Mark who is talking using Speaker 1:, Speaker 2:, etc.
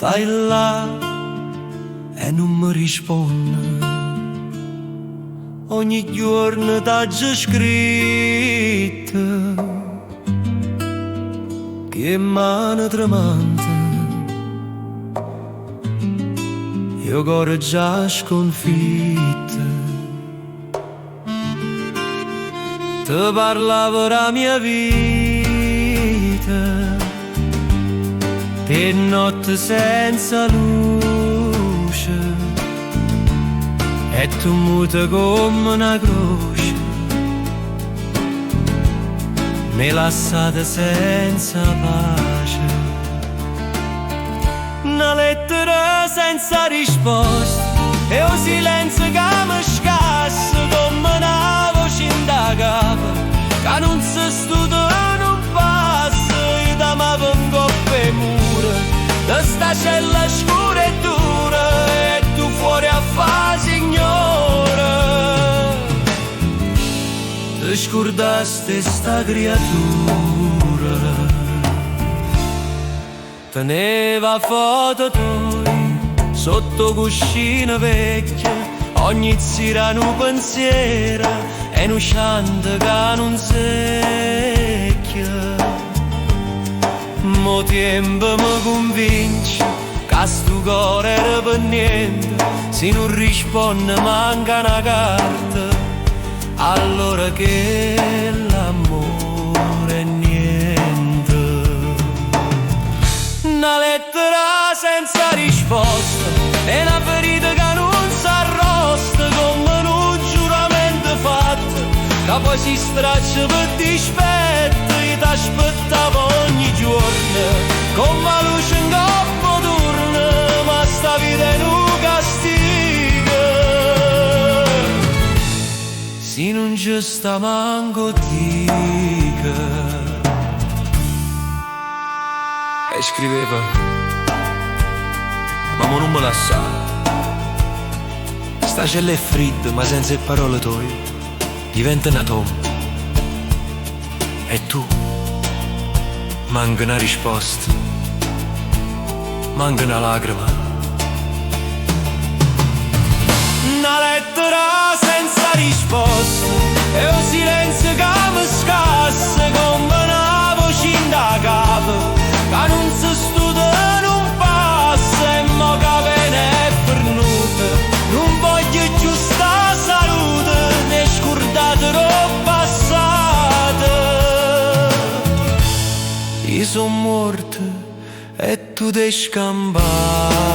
Speaker 1: stai là e non mi rispondi. Ogni giorno t'ho scritto che mano tremante io cuore già sconfitto. Ti parlavo la mia vita, per notte senza luce, e tu muta come una croce, mi lasciate senza pace. Una lettera senza risposta e un silenzio che mi scassa come una voce in da capo, che non si studia e non passa. Io da me vengo per mura, da sta cella scura e dura, e tu fuori a fa signora. Ti scordaste sta creatura, teneva foto tuoi sotto cuscina vecchia, ogni sera un pensiero e un canto che non secchia. Mo tempo mi convince che sto cuore era per niente, se non risponde manca una carta, allora che l'amore è niente. Una lettera senza risposta e una ferita che non s'arrosta, come un giuramento fatto che poi si straccia per dispetto. Io t'aspettavo ogni giorno come la luce in coppa turna, ma sta vita è un castigo se non ci sta manco dica. E scriveva: ma mo non me lascia, sta cella è fredda ma senza le parole tue diventa una tomba, e tu manca una risposta, manca una lacrima. Una lettera senza risposta e un silenzio che mi scassa come una voce in da capo, che non si studia e non passa, e mo che viene è pernuta, non voglio più sta salute, né scordate roba passata. Io son morto e tu t'hai scampato.